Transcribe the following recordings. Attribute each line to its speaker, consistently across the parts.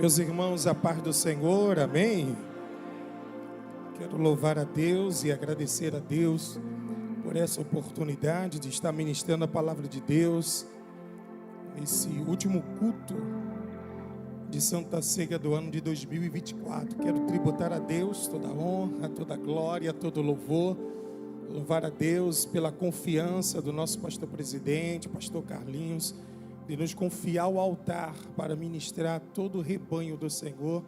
Speaker 1: Meus irmãos, a paz do Senhor, amém? Quero louvar a Deus e agradecer a Deus por essa oportunidade de estar ministrando a palavra de Deus nesse último culto de Santa Ceia do ano de 2024. Quero tributar a Deus toda a honra, toda a glória, todo o louvor. Louvar a Deus pela confiança do nosso pastor presidente, pastor Carlinhos, de nos confiar o altar para ministrar todo o rebanho do Senhor.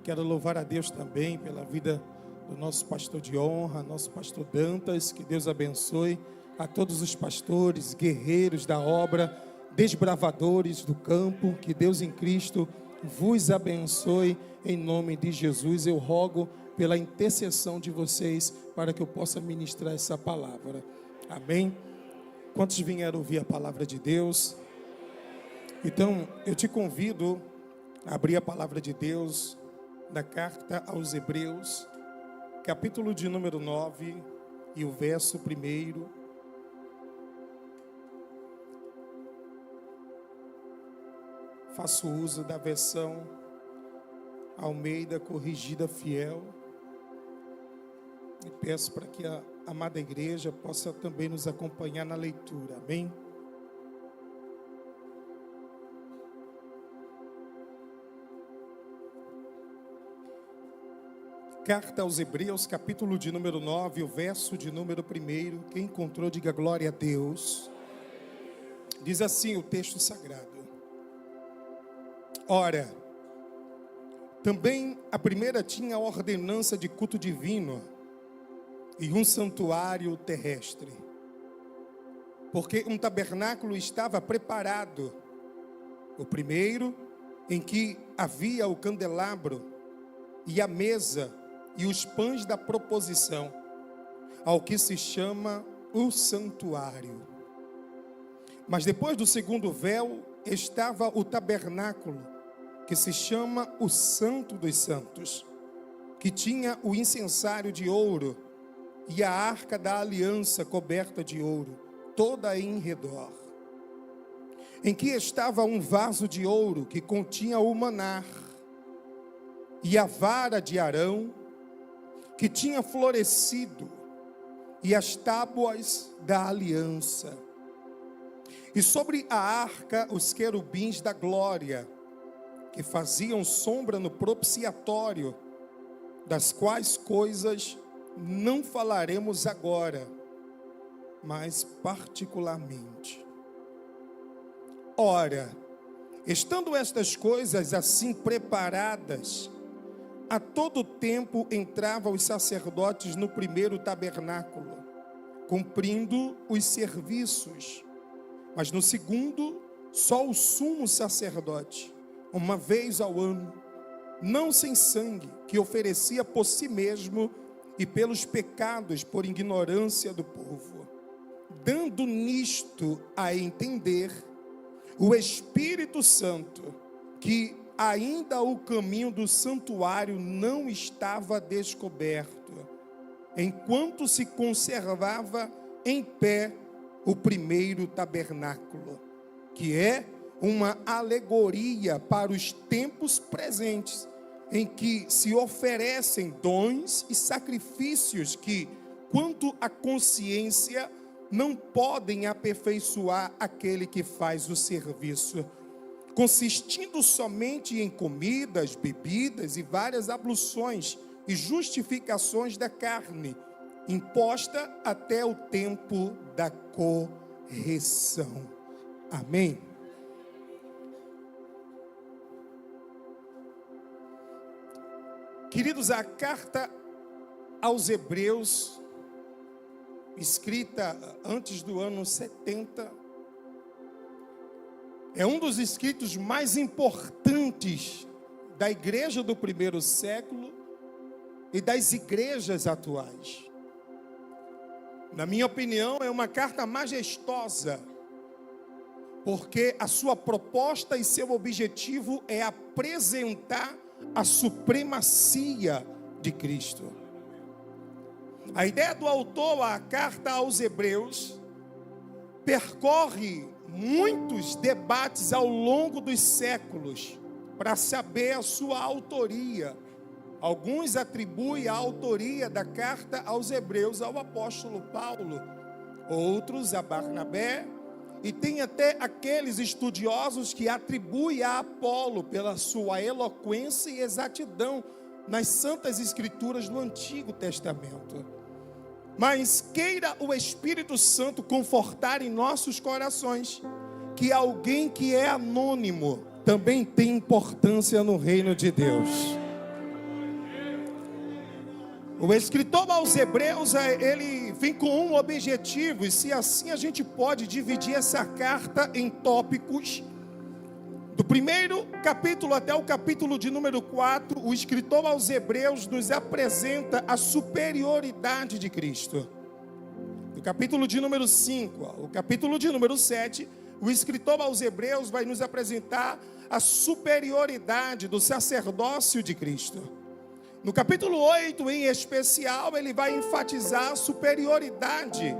Speaker 1: Quero louvar a Deus também pela vida do nosso pastor de honra, nosso pastor Dantas. Que Deus abençoe a todos os pastores, guerreiros da obra, desbravadores do campo. Que Deus em Cristo vos abençoe em nome de Jesus. Eu rogo pela intercessão de vocês para que eu possa ministrar essa palavra. Amém? Quantos vieram ouvir a palavra de Deus? Então, eu te convido a abrir a palavra de Deus na carta aos Hebreus, capítulo de número 9 e o verso 1. Faço uso da versão Almeida Corrigida Fiel e peço para que a amada igreja possa também nos acompanhar na leitura. Amém? Carta aos Hebreus, capítulo de número 9, o verso de número 1. Quem encontrou, diga glória a Deus. Diz assim o texto sagrado: Ora, também a primeira tinha a ordenança de culto divino e um santuário terrestre, porque um tabernáculo estava preparado, o primeiro, em que havia o candelabro e a mesa e os pães da proposição, ao que se chama o santuário. Mas depois do segundo véu estava o tabernáculo, que se chama o Santo dos Santos, que tinha o incensário de ouro e a arca da aliança coberta de ouro, toda em redor, em que estava um vaso de ouro que continha o maná, e a vara de Arão, que tinha florescido, e as tábuas da aliança. E sobre a arca os querubins da glória, que faziam sombra no propiciatório, das quais coisas não falaremos agora, mas particularmente. Ora, estando estas coisas assim preparadas, a todo tempo entravam os sacerdotes no primeiro tabernáculo, cumprindo os serviços. Mas no segundo, só o sumo sacerdote, uma vez ao ano, não sem sangue, que oferecia por si mesmo e pelos pecados por ignorância do povo, dando nisto a entender o Espírito Santo, que ainda o caminho do santuário não estava descoberto, enquanto se conservava em pé o primeiro tabernáculo, que é uma alegoria para os tempos presentes, em que se oferecem dons e sacrifícios que, quanto à consciência, não podem aperfeiçoar aquele que faz o serviço, consistindo somente em comidas, bebidas e várias abluções e justificações da carne, imposta até o tempo da correção. Amém? Queridos, a carta aos Hebreus, escrita antes do ano 70, é um dos escritos mais importantes da igreja do primeiro século e das igrejas atuais. Na minha opinião, é uma carta majestosa, porque a sua proposta e seu objetivo é apresentar a supremacia de Cristo. A ideia do autor, a carta aos Hebreus, percorre muitos debates ao longo dos séculos para saber a sua autoria. Alguns atribuem a autoria da carta aos Hebreus ao apóstolo Paulo, outros a Barnabé, e tem até aqueles estudiosos que atribuem a Apolo pela sua eloquência e exatidão nas santas escrituras do Antigo Testamento. Mas queira o Espírito Santo confortar em nossos corações que alguém que é anônimo também tem importância no reino de Deus. O escritor aos Hebreus, ele vem com um objetivo, e se assim a gente pode dividir essa carta em tópicos. Do primeiro capítulo até o capítulo de número 4, o escritor aos Hebreus nos apresenta a superioridade de Cristo. Do capítulo de número 5, o capítulo de número 7, o escritor aos Hebreus vai nos apresentar a superioridade do sacerdócio de Cristo. No capítulo 8, em especial, ele vai enfatizar a superioridade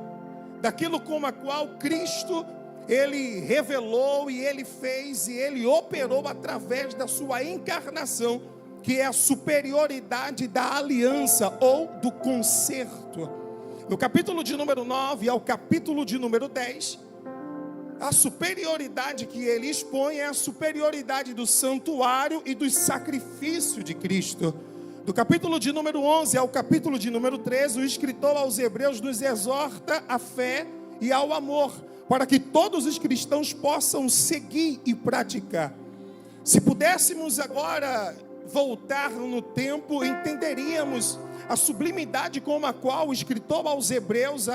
Speaker 1: daquilo com a qual Cristo, ele revelou e ele fez e ele operou através da sua encarnação, que é a superioridade da aliança ou do concerto. No capítulo de número 9 ao capítulo de número 10, a superioridade que ele expõe é a superioridade do santuário e do sacrifício de Cristo. Do capítulo de número 11 ao capítulo de número 13, o escritor aos Hebreus nos exorta à fé e ao amor, para que todos os cristãos possam seguir e praticar. Se pudéssemos agora voltar no tempo, entenderíamos a sublimidade com a qual o escritor aos Hebreus,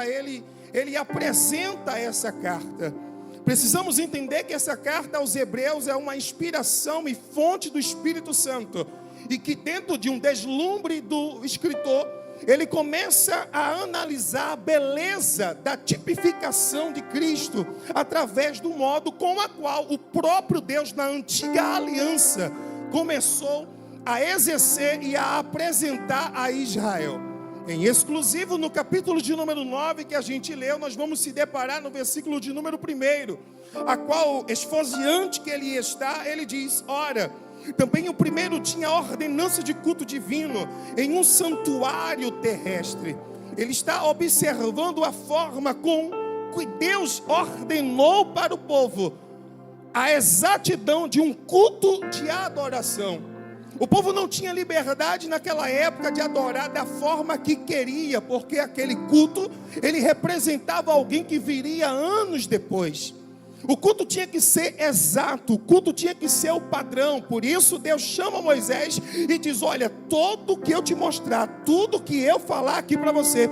Speaker 1: ele apresenta essa carta. Precisamos entender que essa carta aos Hebreus é uma inspiração e fonte do Espírito Santo, e que dentro de um deslumbre do escritor, ele começa a analisar a beleza da tipificação de Cristo, através do modo com a qual o próprio Deus na antiga aliança começou a exercer e a apresentar a Israel. Em exclusivo no capítulo de número 9 que a gente leu, nós vamos se deparar no versículo de número 1, a qual, esfoziante que ele está, ele diz: ora, também o primeiro tinha ordenança de culto divino em um santuário terrestre. Ele está observando a forma com que Deus ordenou para o povo a exatidão de um culto de adoração. O povo não tinha liberdade naquela época de adorar da forma que queria, porque aquele culto, ele representava alguém que viria anos depois. O culto tinha que ser exato, o culto tinha que ser o padrão. Por isso Deus chama Moisés e diz: olha, tudo que eu te mostrar, tudo que eu falar aqui para você,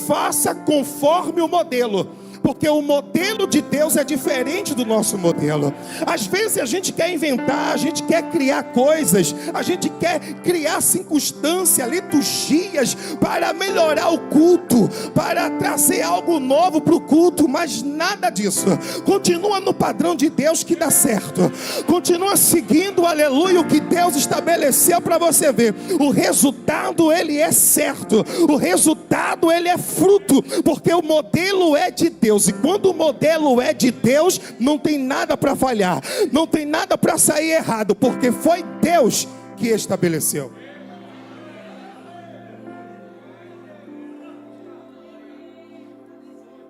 Speaker 1: faça conforme o modelo. Porque o modelo de Deus é diferente do nosso modelo. Às vezes a gente quer inventar, a gente quer criar coisas, a gente quer criar circunstâncias, liturgias para melhorar o culto, para trazer algo novo para o culto, mas nada disso. Continua no padrão de Deus que dá certo. Continua seguindo, aleluia, o que Deus estabeleceu para você ver. O resultado, ele é certo. O resultado, ele é fruto, porque o modelo é de Deus. E quando o modelo é de Deus, não tem nada para falhar, não tem nada para sair errado, porque foi Deus que estabeleceu.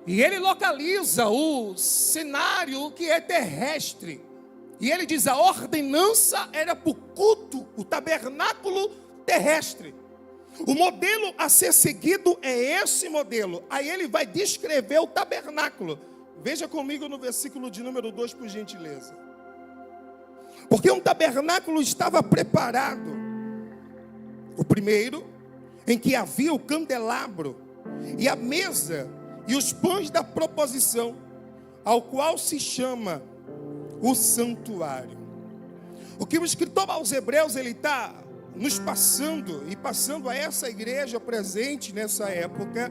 Speaker 1: E ele localiza o cenário que é terrestre. E ele diz: a ordenança era para o culto, o tabernáculo terrestre. O modelo a ser seguido é esse modelo. Aí ele vai descrever o tabernáculo. Veja comigo no versículo de número 2, por gentileza. Porque um tabernáculo estava preparado. O primeiro, em que havia o candelabro e a mesa e os pães da proposição, ao qual se chama o santuário. O que o escritor aos Hebreus, ele está nos passando e passando a essa igreja presente nessa época,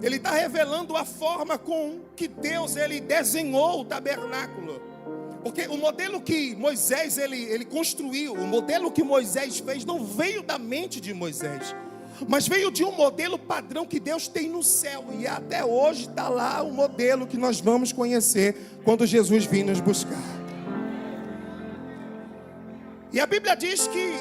Speaker 1: ele está revelando a forma com que Deus, ele desenhou o tabernáculo. Porque o modelo que Moisés ele construiu, o modelo que Moisés fez não veio da mente de Moisés, mas veio de um modelo padrão que Deus tem no céu. E até hoje está lá o modelo que nós vamos conhecer quando Jesus vir nos buscar. E a Bíblia diz que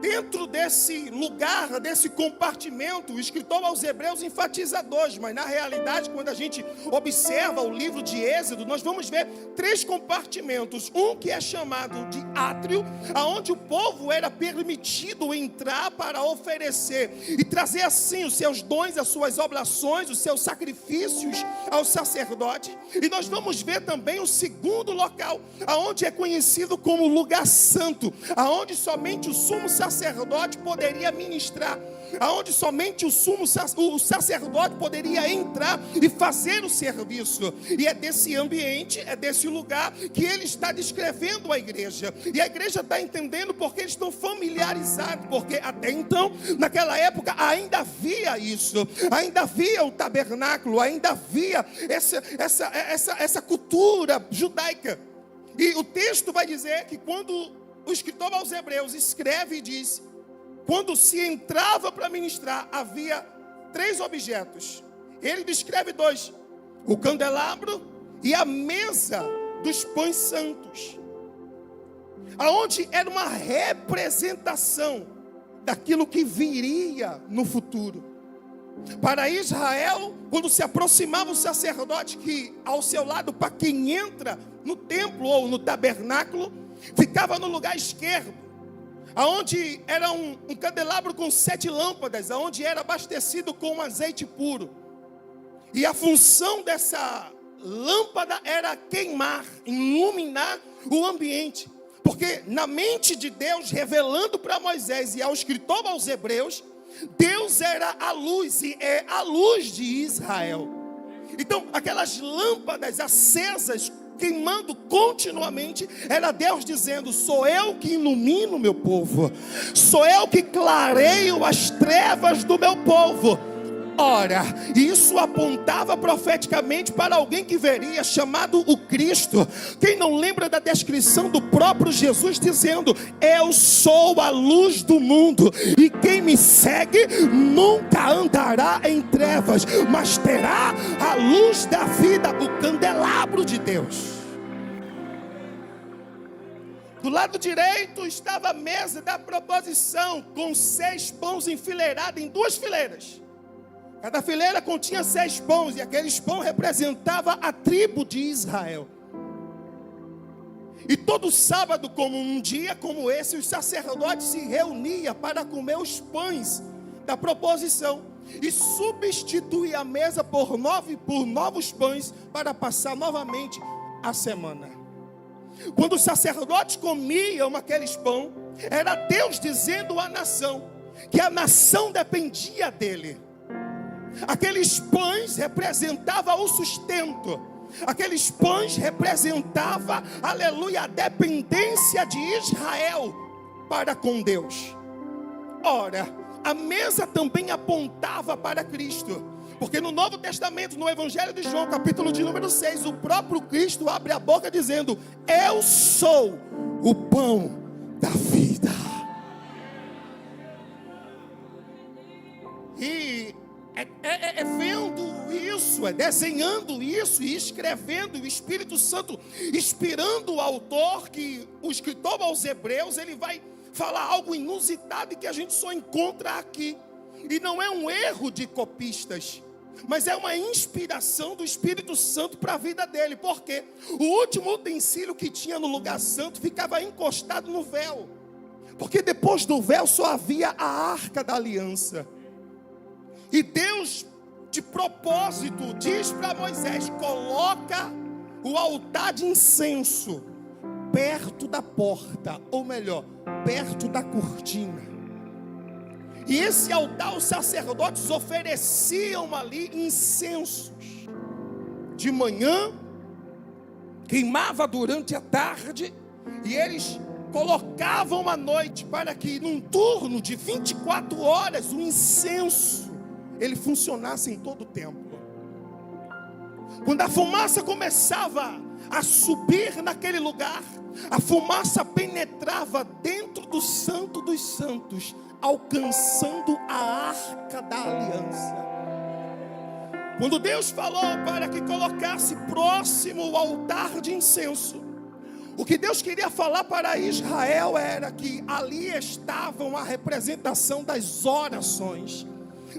Speaker 1: dentro desse lugar, desse compartimento, o escritor aos Hebreus enfatiza dois, mas na realidade, quando a gente observa o livro de Êxodo, nós vamos ver 3 compartimentos. Um que é chamado de átrio, aonde o povo era permitido entrar para oferecer e trazer assim os seus dons, as suas oblações, os seus sacrifícios ao sacerdote. E nós vamos ver também o segundo local, aonde é conhecido como lugar santo, aonde somente o sumo sacerdote poderia ministrar, aonde somente o sacerdote poderia entrar e fazer o serviço. E é desse ambiente, é desse lugar que ele está descrevendo a igreja. E a igreja está entendendo porque eles estão familiarizados, porque até então, naquela época, ainda havia isso, ainda havia o tabernáculo, ainda havia essa cultura judaica. E o texto vai dizer que quando o escritor aos Hebreus escreve e diz: quando se entrava para ministrar, havia 3 objetos. Ele descreve 2: o candelabro e a mesa dos pães santos, aonde era uma representação daquilo que viria no futuro. Para Israel, quando se aproximava o sacerdote que ao seu lado, para quem entra no templo ou no tabernáculo, ficava no lugar esquerdo, aonde era um candelabro com 7 lâmpadas, aonde era abastecido com azeite puro. E a função dessa lâmpada era queimar, iluminar o ambiente. Porque na mente de Deus, revelando para Moisés e ao escritor aos Hebreus, Deus era a luz e é a luz de Israel. Então aquelas lâmpadas acesas, queimando continuamente, era Deus dizendo: sou eu que ilumino o meu povo, sou eu que clareio as trevas do meu povo. Ora, isso apontava profeticamente para alguém que viria, chamado o Cristo. Quem não lembra da descrição do próprio Jesus dizendo: eu sou a luz do mundo, e quem me segue nunca andará em trevas, mas terá a luz da vida, o candelabro de Deus. Do lado direito estava a mesa da proposição, com 6 pães enfileirados em 2 fileiras. Cada fileira continha 6 pães, e aqueles pães representavam a tribo de Israel. E todo sábado, como um dia como esse, os sacerdotes se reuniam para comer os pães da proposição e substituir a mesa por novos pães para passar novamente a semana. Quando os sacerdotes comiam aqueles pães, era Deus dizendo à nação que a nação dependia dele. Aqueles pães representavam o sustento. Aqueles pães representavam, aleluia, a dependência de Israel para com Deus. Ora, a mesa também apontava para Cristo. Porque no Novo Testamento, no Evangelho de João, capítulo de número 6, o próprio Cristo abre a boca dizendo: eu sou o pão da vida. E vendo isso, desenhando isso e escrevendo, o Espírito Santo inspirando o autor, que o escritor aos Hebreus, ele vai falar algo inusitado e que a gente só encontra aqui. E não é um erro de copistas, mas é uma inspiração do Espírito Santo para a vida dele. Porque o último utensílio que tinha no lugar santo ficava encostado no véu, porque depois do véu só havia a arca da aliança. E Deus, de propósito, diz para Moisés: coloca o altar de incenso perto da porta, ou melhor, perto da cortina. E esse altar, os sacerdotes ofereciam ali incensos de manhã, queimava durante a tarde, e eles colocavam à noite, para que num turno de 24 horas o incenso ele funcionasse em todo o templo. Quando a fumaça começava a subir naquele lugar, a fumaça penetrava dentro do Santo dos Santos, alcançando a arca da aliança. Quando Deus falou para que colocasse próximo o altar de incenso O que Deus queria falar para Israel era que ali estavam a representação das orações,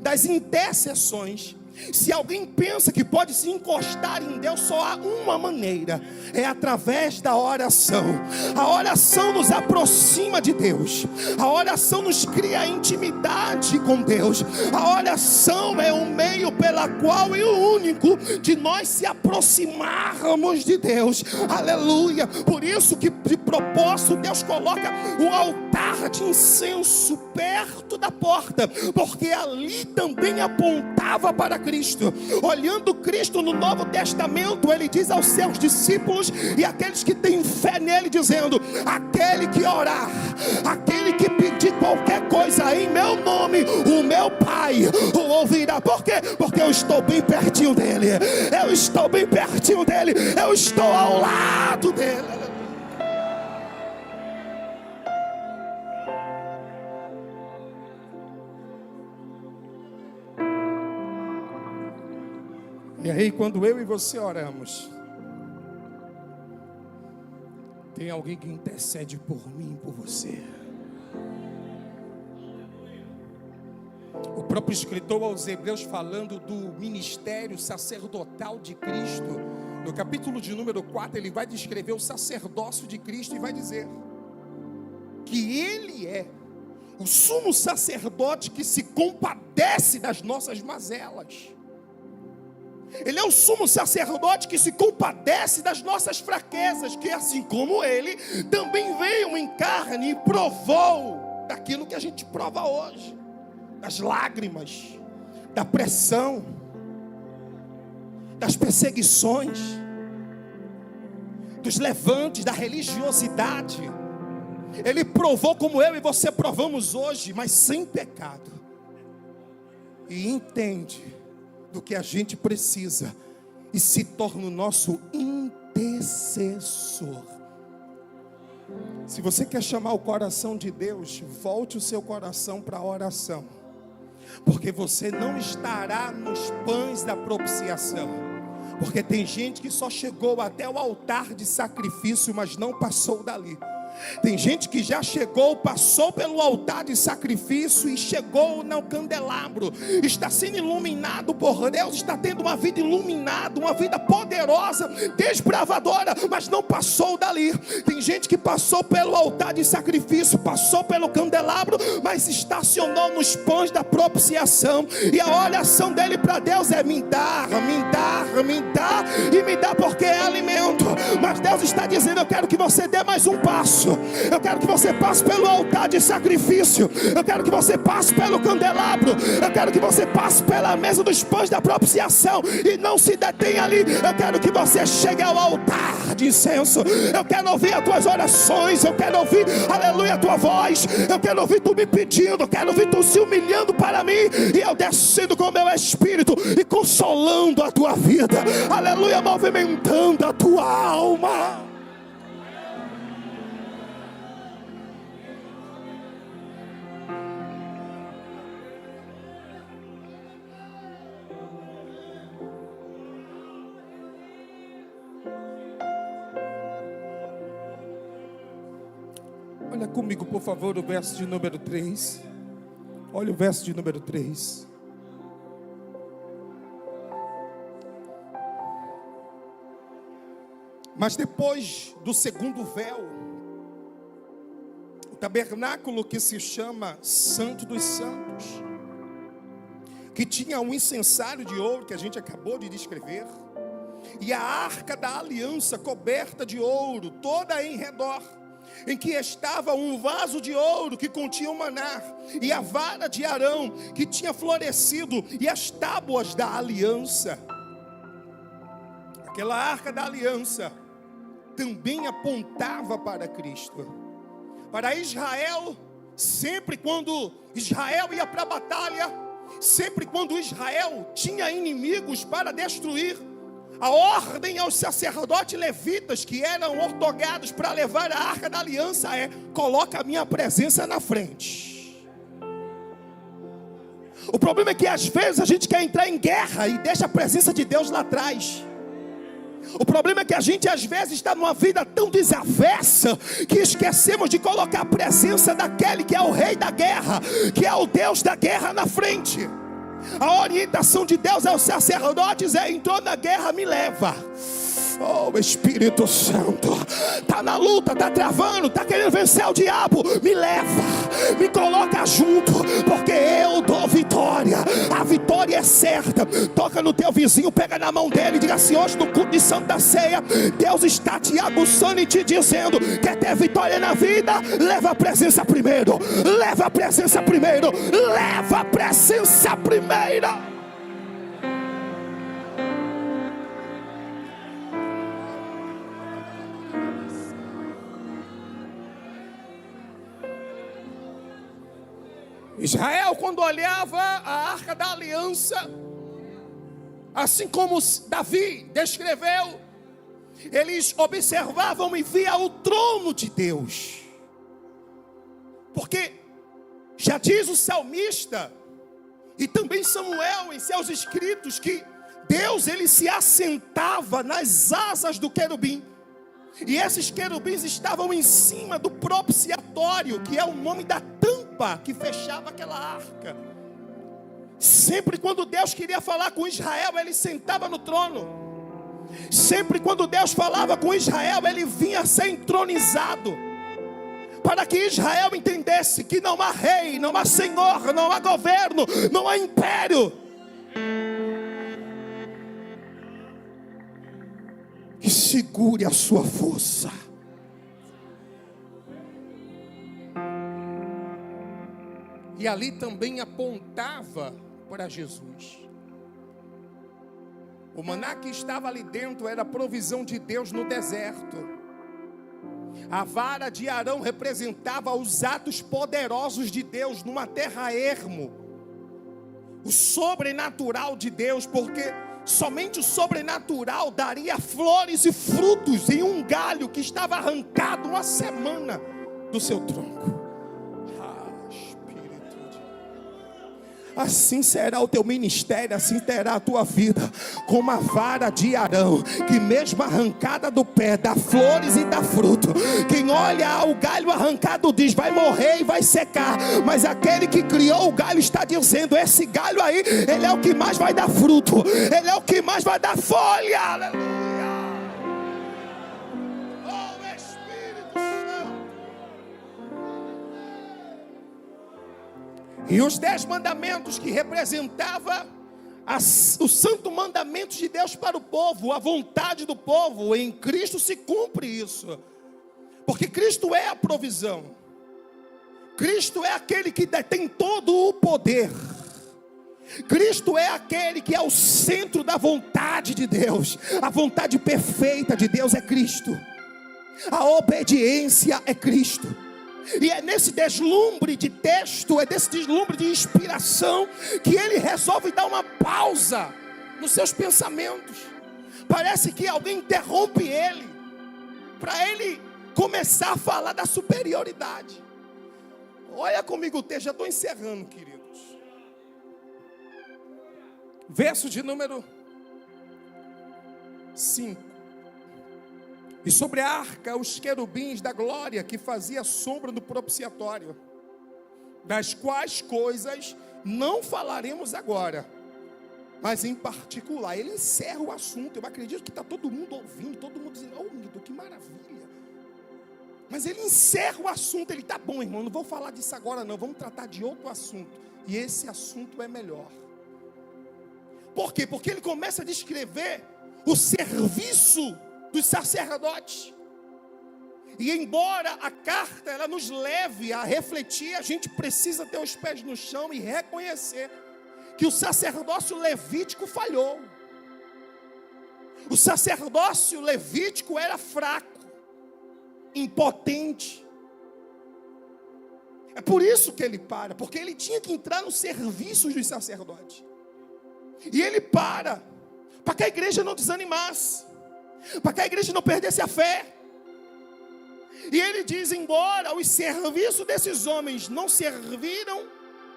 Speaker 1: das intercessões. Se alguém pensa que pode se encostar em Deus, só há uma maneira: é através da oração. A oração nos aproxima de Deus, a oração nos cria intimidade com Deus. A oração é o meio pela qual e o único de nós se aproximarmos de Deus. Aleluia. Por isso que de propósito Deus coloca um altar de incenso perto da porta, porque ali também apontava para Cristo. Olhando Cristo no Novo Testamento, ele diz aos seus discípulos e aqueles que têm fé nele, dizendo: aquele que orar, aquele que pedir qualquer coisa em meu nome, o meu Pai o ouvirá. Por quê? Porque eu estou bem pertinho dele, eu estou bem pertinho dele, eu estou ao lado dele. E aí, quando eu e você oramos, tem alguém que intercede por mim e por você. O próprio escritor aos Hebreus, falando do ministério sacerdotal de Cristo, no capítulo de número 4, ele vai descrever o sacerdócio de Cristo e vai dizer que ele é o sumo sacerdote que se compadece das nossas mazelas. Ele é o sumo sacerdote que se compadece das nossas fraquezas, que assim como ele, também veio em carne e provou daquilo que a gente prova hoje, das lágrimas, da pressão, das perseguições, dos levantes, da religiosidade. Ele provou como eu e você provamos hoje, mas sem pecado. E entende do que a gente precisa e se torna o nosso intercessor. Se você quer chamar o coração de Deus, volte o seu coração para a oração, porque você não estará nos pães da propiciação. Porque tem gente que só chegou até o altar de sacrifício, mas não passou dali. Tem gente que já chegou, passou pelo altar de sacrifício e chegou no candelabro, está sendo iluminado por Deus, está tendo uma vida iluminada, uma vida poderosa, desbravadora, mas não passou dali. Tem gente que passou pelo altar de sacrifício, passou pelo candelabro, mas estacionou nos pães da propiciação, e a oração dele para Deus é: me dá, me dá, me dá, e me dá porque é alimento. Mas Deus está dizendo: eu quero que você dê mais um passo. Eu quero que você passe pelo altar de sacrifício. Eu quero que você passe pelo candelabro. Eu quero que você passe pela mesa dos pães da propiciação e não se detenha ali. Eu quero que você chegue ao altar de incenso. Eu quero ouvir as tuas orações. Eu quero ouvir, aleluia, a tua voz. Eu quero ouvir tu me pedindo. Eu quero ouvir tu se humilhando para mim, e eu descendo com o meu espírito e consolando a tua vida, aleluia, movimentando a tua alma. Olha comigo, por favor, o verso de número 3. Olha o verso de número 3. Mas depois do segundo véu, o tabernáculo que se chama Santo dos Santos, que tinha um incensário de ouro que a gente acabou de descrever, e a arca da aliança coberta de ouro, toda em redor, em que estava um vaso de ouro que continha o maná, e a vara de Arão que tinha florescido, e as tábuas da aliança. Aquela arca da aliança também apontava para Cristo. Para Israel, sempre quando Israel ia para a batalha, sempre quando Israel tinha inimigos para destruir, a ordem aos sacerdotes levitas que eram ortogados para levar a arca da aliança é: coloca a minha presença na frente. O problema é que às vezes a gente quer entrar em guerra e deixa a presença de Deus lá atrás. O problema é que a gente às vezes está numa vida tão desavessa que esquecemos de colocar a presença daquele que é o rei da guerra, que é o Deus da guerra na frente. A orientação de Deus aos sacerdotes é: entrou na guerra, me leva. Oh, Espírito Santo, está na luta, está travando, está querendo vencer o diabo, me leva, me coloca junto, porque eu dou vitória. A vitória é certa. Toca no teu vizinho, pega na mão dele e diga assim: hoje no culto de Santa Ceia, Deus está te aguçando e te dizendo: quer ter vitória na vida? Leva a presença primeiro, leva a presença primeiro, leva a presença primeiro. Israel, quando olhava a arca da aliança, assim como Davi descreveu, eles observavam e via o trono de Deus. Porque já diz o salmista e também Samuel em seus escritos que Deus, ele se assentava nas asas do querubim. E esses querubins estavam em cima do propiciatório, que é o nome da tampa que fechava aquela arca. Sempre quando Deus queria falar com Israel, ele sentava no trono. Sempre quando Deus falava com Israel, ele vinha a ser entronizado, para que Israel entendesse que não há rei, não há senhor, não há governo, não há império que segure a sua força. E ali também apontava para Jesus. O maná que estava ali dentro era a provisão de Deus no deserto. A vara de Arão representava os atos poderosos de Deus numa terra ermo. O sobrenatural de Deus, porque somente o sobrenatural daria flores e frutos em um galho que estava arrancado uma semana do seu tronco. Assim será o teu ministério, assim terá a tua vida, como a vara de Arão, que mesmo arrancada do pé, dá flores e dá fruto. Quem olha o galho arrancado diz: vai morrer e vai secar. Mas aquele que criou o galho está dizendo: esse galho aí, ele é o que mais vai dar fruto, ele é o que mais vai dar folha. Aleluia. E os 10 mandamentos que representava os santos mandamentos de Deus para o povo, a vontade do povo, em Cristo se cumpre isso. Porque Cristo é a provisão. Cristo é aquele que detém todo o poder. Cristo é aquele que é o centro da vontade de Deus. A vontade perfeita de Deus é Cristo. A obediência é Cristo. E é nesse deslumbre de texto, é nesse deslumbre de inspiração, que ele resolve dar uma pausa nos seus pensamentos. Parece que alguém interrompe ele, para ele começar a falar da superioridade. Olha comigo o texto, já estou encerrando, queridos. Verso de número 5. E sobre a arca, os querubins da glória, que fazia sombra do propiciatório, das quais coisas não falaremos agora, mas em particular. Ele encerra o assunto. Eu acredito que está todo mundo ouvindo, todo mundo dizendo: oh, Nildo, que maravilha. Mas ele encerra o assunto. Ele: tá bom, irmão, não vou falar disso agora não, vamos tratar de outro assunto. E esse assunto é melhor. Por quê? Porque ele começa a descrever o serviço dos sacerdotes. E embora a carta ela nos leve a refletir, a gente precisa ter os pés no chão e reconhecer que o sacerdócio levítico falhou. O sacerdócio levítico era fraco, impotente. É por isso que ele para, porque ele tinha que entrar no serviço dos sacerdotes. E ele para que a igreja não desanimasse, para que a igreja não perdesse a fé. E ele diz: embora os serviços desses homens não serviram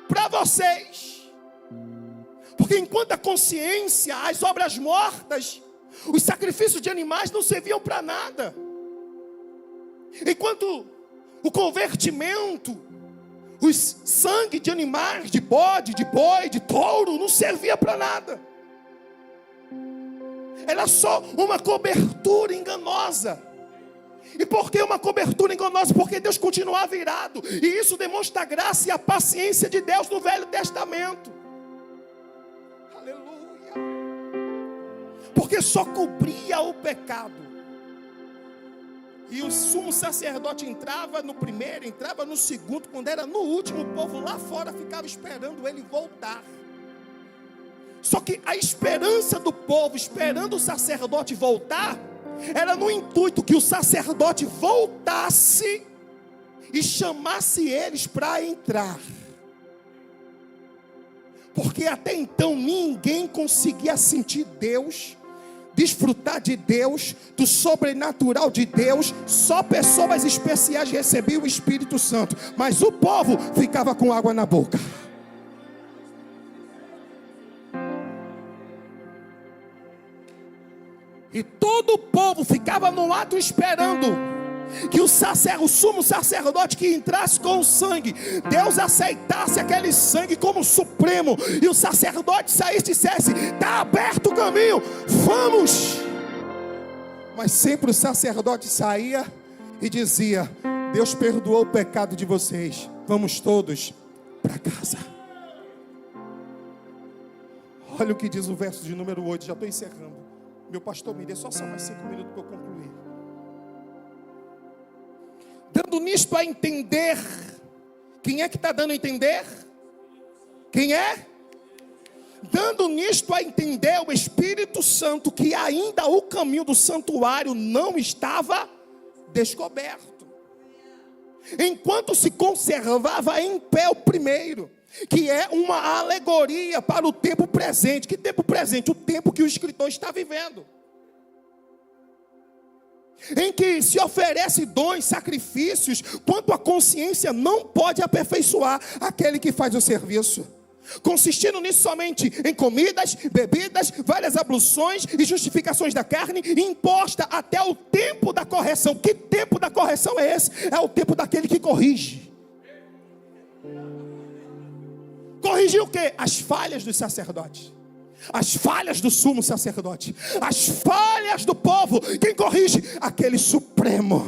Speaker 1: para vocês, porque enquanto a consciência, as obras mortas, Os sacrifícios de animais não serviam para nada. Enquanto o convertimento, os sangue de animais, de bode, de boi, de touro, não servia para nada. Era só uma cobertura enganosa. E por que uma cobertura enganosa? Porque Deus continuava irado. E isso demonstra a graça e a paciência de Deus no Velho Testamento. Aleluia. Porque só cobria o pecado. E o sumo sacerdote entrava no primeiro, entrava no segundo. Quando era no último, o povo lá fora ficava esperando ele voltar. Só que a esperança do povo, esperando o sacerdote voltar, era no intuito que o sacerdote voltasse e chamasse eles para entrar. Porque até então ninguém conseguia sentir Deus, desfrutar de Deus, do sobrenatural de Deus. Só pessoas especiais recebiam o Espírito Santo. Mas o povo ficava com água na boca. E todo o povo ficava no ato esperando que o sumo sacerdote que entrasse com o sangue, Deus aceitasse aquele sangue como supremo, e o sacerdote saísse e dissesse: está aberto o caminho, vamos. Mas sempre o sacerdote saía e dizia: Deus perdoou o pecado de vocês, vamos todos para casa. Olha o que diz o verso de número 8, já estou encerrando. Meu pastor, me dê só mais 5 minutos para eu concluir. Dando nisto a entender. Quem é que está dando a entender? Quem é? Dando nisto a entender o Espírito Santo que ainda o caminho do santuário não estava descoberto. Enquanto se conservava em pé o primeiro, que é uma alegoria para o tempo presente. Que tempo presente? O tempo que o escritor está vivendo, em que se oferece dons, sacrifícios, quanto a consciência não pode aperfeiçoar aquele que faz o serviço, consistindo nisso somente em comidas, bebidas, várias abluções e justificações da carne, imposta até o tempo da correção. Que tempo da correção é esse? É o tempo daquele que corrige. Corrigir o quê? As falhas dos sacerdotes, as falhas do sumo sacerdote, as falhas do povo. Quem corrige? Aquele supremo.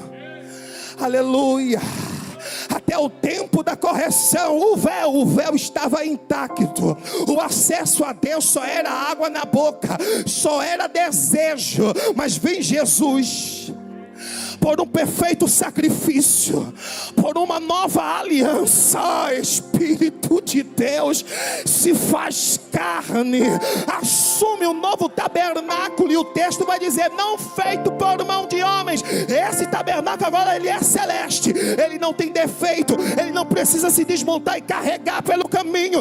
Speaker 1: Aleluia. Até o tempo da correção, o véu estava intacto. O acesso a Deus só era água na boca, só era desejo. Mas vem Jesus, por um perfeito sacrifício, por uma nova aliança. Espírito de Deus se faz carne, assume um novo tabernáculo. E o texto vai dizer: não feito por mão de homens. Esse tabernáculo agora ele é celeste, ele não tem defeito, ele não precisa se desmontar e carregar pelo caminho.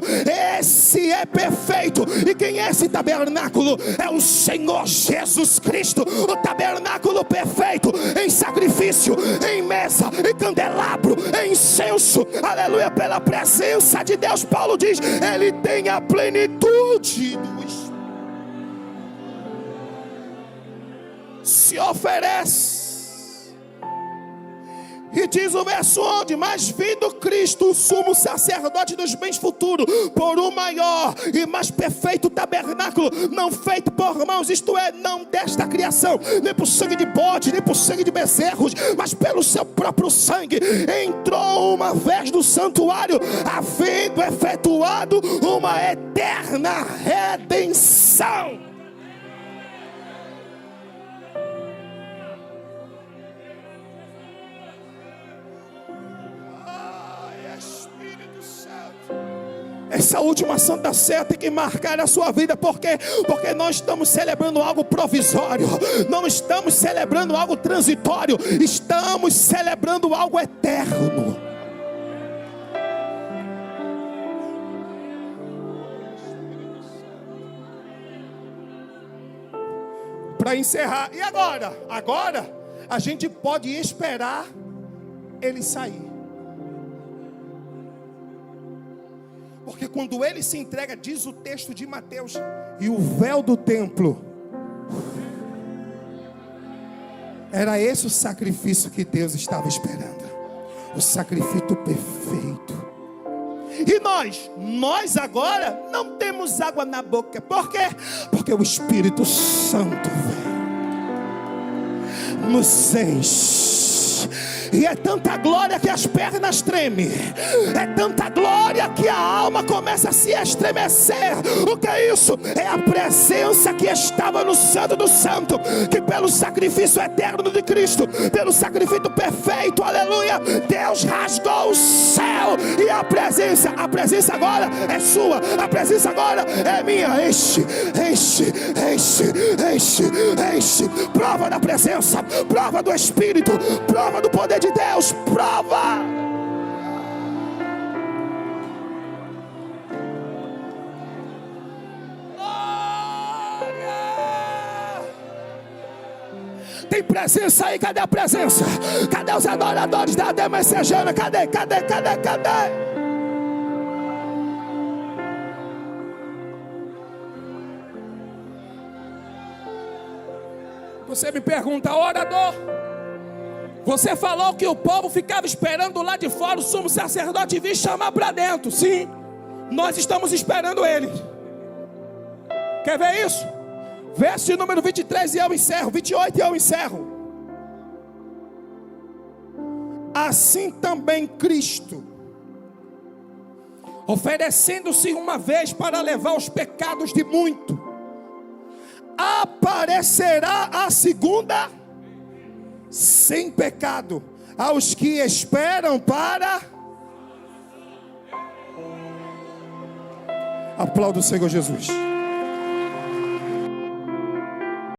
Speaker 1: Esse é perfeito. E quem é esse tabernáculo? É o Senhor Jesus Cristo. O tabernáculo perfeito, em sacrifício, em mesa, em candelabro, em incenso. Aleluia. Pela presença de Deus, Paulo diz, ele tem a plenitude do Espírito. Se oferece. E diz o verso 11: mas vindo Cristo, o sumo sacerdote dos bens futuros, por um maior e mais perfeito tabernáculo, não feito por mãos, isto é, não desta criação, nem por sangue de bode, nem por sangue de bezerros, mas pelo seu próprio sangue, entrou uma vez no santuário, havendo efetuado uma eterna redenção. Essa última Santa Ceia tem que marcar a sua vida. Por quê? Porque nós estamos celebrando algo provisório, não estamos celebrando algo transitório, estamos celebrando algo eterno. Para encerrar, e agora? Agora a gente pode esperar ele sair. Porque quando ele se entrega, diz o texto de Mateus, e o véu do templo Era esse o sacrifício que Deus estava esperando. O sacrifício perfeito. E nós agora não temos água na boca. Por quê? Porque o Espírito Santo vem, nos enche. E é tanta glória que as pernas tremem. É tanta glória que a alma começa a se estremecer. O que é isso? É a presença que estava no Santo do Santo, que pelo sacrifício eterno de Cristo, pelo sacrifício perfeito, aleluia, Deus rasgou o céu. E a presença agora é sua. A presença agora é minha. Enche, enche, enche, enche, enche. Prova da presença, prova do Espírito, prova do poder de Deus, prova. Tem presença aí, cadê a presença? Cadê os adoradores da Demessejana? Cadê? Você me pergunta, orador, você falou que o povo ficava esperando lá de fora o sumo sacerdote vir chamar para dentro. Sim, nós estamos esperando ele. Quer ver isso? Verso número 23 e eu encerro, 28 e eu encerro. Assim também Cristo, oferecendo-se uma vez para levar os pecados de muito, aparecerá a segunda sem pecado aos que esperam para. Aplauda o Senhor Jesus.